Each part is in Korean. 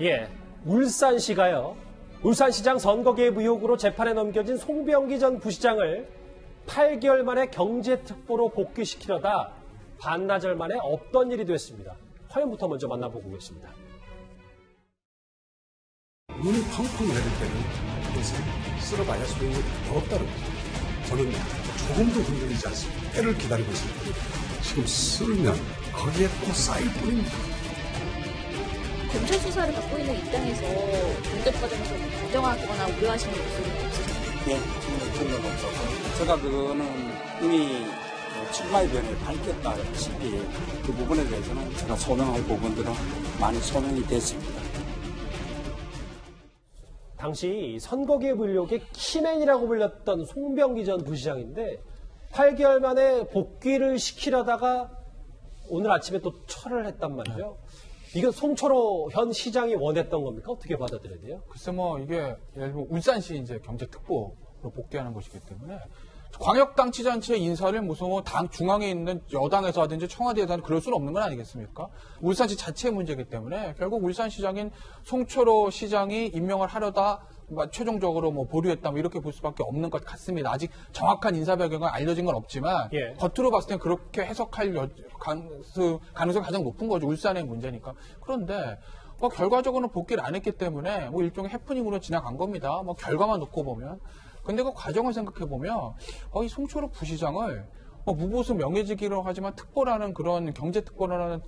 예, 울산시가요. 울산시장 선거 개입 의혹으로 재판에 넘겨진 송병기 전 부시장을 8개월 만에 경제특보로 복귀시키려다 반나절 만에 없던 일이 됐습니다. 화면부터 먼저 만나보고 계십니다. 눈이 펑펑 내릴 때는 그것을 쓸어봐야 소용이 없다는 거죠. 저는 조금도 흔들리지 않습니다. 때를 기다리고 있을 겁니다. 지금 쓸면 거기에 또 쌓일 뿐입니다. 검찰 수사를 받고 있는 입장에서 공적 과정에서 부정하거나 우려하시는 목소리가 없으세요? 네, 전혀 그런 건 없었고 제가 그거는 이미 출마 의견에 밝혔다시피 그 부분에 대해서는 제가 소명할 부분들은 많이 소명이 됐습니다. 당시 선거 개입 의혹의 키맨이라고 불렸던 송병기 전 부시장인데 8개월 만에 복귀를 시키려다가 오늘 아침에 또 철을 했단 말이죠. 이건 송철호 현 시장이 원했던 겁니까? 어떻게 받아들여야 돼요? 글쎄 이게 예를 들면 울산시 이제 경제특보로 복귀하는 것이기 때문에 광역단체장체 인사를 무슨 당 중앙에 있는 여당에서 하든지 청와대에서 하든 그럴 수는 없는 건 아니겠습니까? 울산시 자체의 문제이기 때문에 결국 울산시장인 송철호 시장이 임명을 하려다 최종적으로 보류했다 이렇게 볼 수밖에 없는 것 같습니다. 아직 정확한 인사 배경은 알려진 건 없지만 예. 겉으로 봤을 땐 그렇게 해석할 가능성이 가장 높은 거죠. 울산의 문제니까. 그런데 결과적으로는 복귀를 안 했기 때문에 일종의 해프닝으로 지나간 겁니다. 결과만 놓고 보면. 근데 그 과정을 생각해 보면 이 송철호 부시장을 무보수 명예직이라고 하지만 특보라는 그런 경제특보라는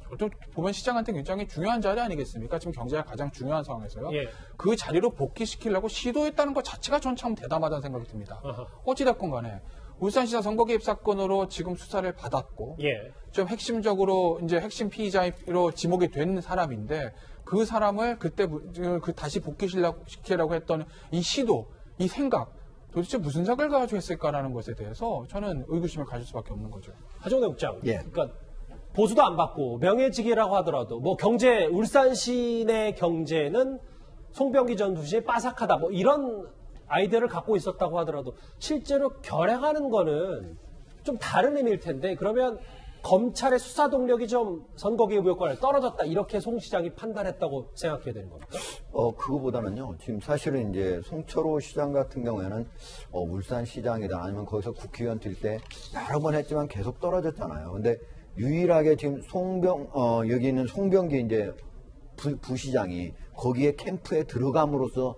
보면 시장한테 굉장히 중요한 자리 아니겠습니까? 지금 경제가 가장 중요한 상황에서요. 예. 그 자리로 복귀시키려고 시도했다는 것 자체가 전 참 대담하다는 생각이 듭니다. 어찌됐건 간에 울산시장 선거 개입 사건으로 지금 수사를 받았고 예. 좀 핵심적으로 이제 핵심 피의자로 지목이 된 사람인데 그 사람을 그때 다시 복귀시키려고 했던 이 시도, 이 생각 도대체 무슨 생각을 가지고 했을까라는 것에 대해서 저는 의구심을 가질 수밖에 없는 거죠. 하정우 국장. 예. 그러니까 보수도 안 받고 명예직이라고 하더라도 울산시 내 경제는 송병기 전 부시장이 빠삭하다 이런 아이디어를 갖고 있었다고 하더라도 실제로 결행하는 거는 좀 다른 의미일 텐데 그러면 검찰의 수사 동력이 좀 선거 개입 의혹과는 떨어졌다 이렇게 송 시장이 판단했다고 생각해야 되는 겁니까? 그거보다는요. 지금 사실은 이제 송철호 시장 같은 경우에는 울산시장이다 아니면 거기서 국회의원 될 때 여러 번 했지만 계속 떨어졌잖아요. 근데 유일하게 지금 여기 있는 송병기 이제 부시장이 거기에 캠프에 들어감으로써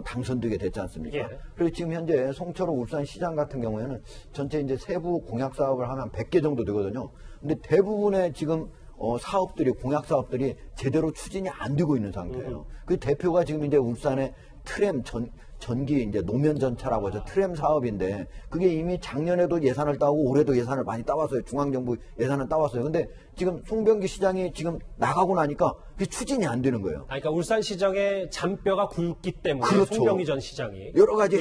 당선되게 됐지 않습니까? 예. 그리고 지금 현재 송철호 울산시장 같은 경우에는 전체 이제 세부 공약 사업을 하면 100개 정도 되거든요. 근데 대부분의 지금 사업들이 공약 사업들이 제대로 추진이 안 되고 있는 상태예요. 그 대표가 지금 이제 울산의 트램 전기 이제 노면 전차라고 해서 트램 사업인데 그게 이미 작년에도 예산을 따고 올해도 예산을 많이 따왔어요. 중앙정부 예산을 따왔어요. 근데 지금 송병기 시장이 지금 나가고 나니까 그게 추진이 안 되는 거예요. 그러니까 울산시장의 잔뼈가 굵기 때문에 그렇죠. 송병기 전 시장이 여러 가지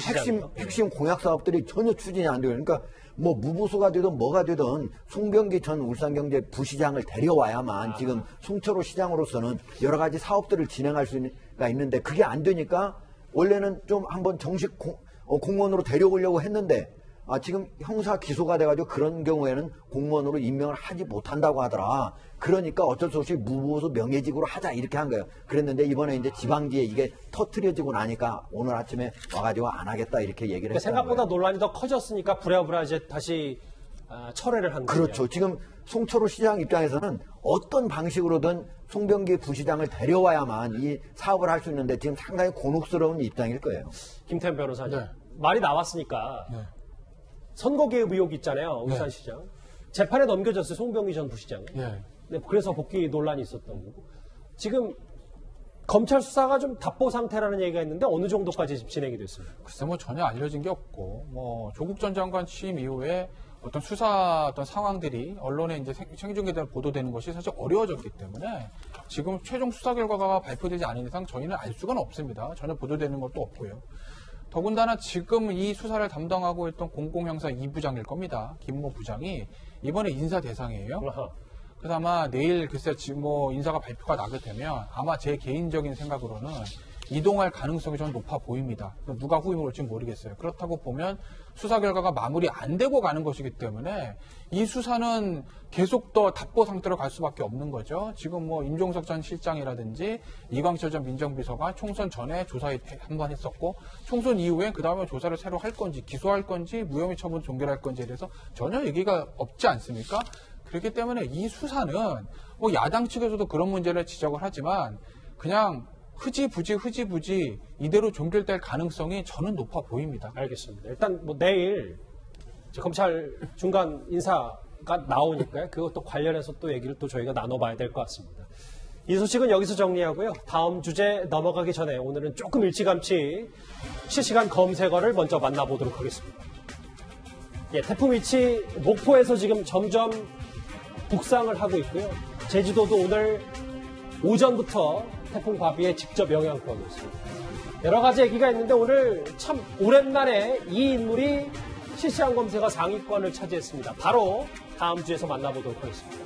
핵심 공약 사업들이 전혀 추진이 안 돼요. 그러니까 무보수가 되든 뭐가 되든 송병기 전 울산경제 부시장을 데려와야만 지금 송철호 시장으로서는 여러 가지 사업들을 진행할 수가 있는데 그게 안 되니까 원래는 좀 한번 정식 공무원으로 데려오려고 했는데 지금 형사 기소가 돼가지고 그런 경우에는 공무원으로 임명을 하지 못한다고 하더라. 그러니까 어쩔 수 없이 무보수 명예직으로 하자 이렇게 한 거예요. 그랬는데 이번에 이제 지방지에 이게 터트려지고 나니까 오늘 아침에 와가지고 안 하겠다 이렇게 얘기를 했어요. 생각보다 논란이 더 커졌으니까 부랴부랴 이제 다시 철회를 한 거예요. 그렇죠. 지금 송철호 시장 입장에서는 어떤 방식으로든 송병기 부시장을 데려와야만 이 사업을 할 수 있는데 지금 상당히 곤혹스러운 입장일 거예요. 김태현 변호사님. 네. 말이 나왔으니까 선거 개입 의혹 있잖아요. 울산시장. 재판에 넘겨졌어요. 송병기 전 부시장이. 예. 네, 그래서 복귀 논란이 있었던 거고. 지금 검찰 수사가 좀 답보 상태라는 얘기가 있는데 어느 정도까지 지금 진행이 됐습니까? 글쎄 전혀 알려진 게 없고 조국 전 장관 취임 이후에 어떤 수사 상황들이 언론에 이제 생중계되는 보도되는 것이 사실 어려워졌기 때문에 지금 최종 수사 결과가 발표되지 않은 이상 저희는 알 수가 없습니다. 전혀 보도되는 것도 없고요. 더군다나 지금 이 수사를 담당하고 있던 공공형사 2부장일 겁니다. 김모 부장이 이번에 인사 대상이에요. 그래서 아마 내일 글쎄 지금 인사가 발표가 나게 되면 아마 제 개인적인 생각으로는 이동할 가능성이 저는 높아 보입니다. 누가 후임을 올지 모르겠어요. 그렇다고 보면 수사 결과가 마무리 안 되고 가는 것이기 때문에 이 수사는 계속 더 답보 상태로 갈 수밖에 없는 거죠. 지금 뭐 임종석 전 실장이라든지 이광철 전 민정비서가 총선 전에 조사 한번 했었고 총선 이후에 그 다음에 조사를 새로 할 건지 기소할 건지 무혐의 처분 종결할 건지에 대해서 전혀 얘기가 없지 않습니까? 그렇기 때문에 이 수사는 뭐 야당 측에서도 그런 문제를 지적을 하지만 그냥 흐지부지 이대로 종결될 가능성이 저는 높아 보입니다. 알겠습니다. 일단 뭐 내일 검찰 중간 인사가 나오니까요. 그것도 관련해서 또 얘기를 또 저희가 나눠봐야 될 것 같습니다. 이 소식은 여기서 정리하고요. 다음 주제 넘어가기 전에 오늘은 조금 일찌감치 실시간 검색어를 먼저 만나보도록 하겠습니다. 예, 태풍 위치 목포에서 지금 점점 북상을 하고 있고요. 제주도도 오늘 오전부터 태풍 바비의 직접 영향권이 있습니다. 여러 가지 얘기가 있는데 오늘 참 오랜만에 이 인물이 실시간 검색어 상위권을 차지했습니다. 바로 다음 주에서 만나보도록 하겠습니다.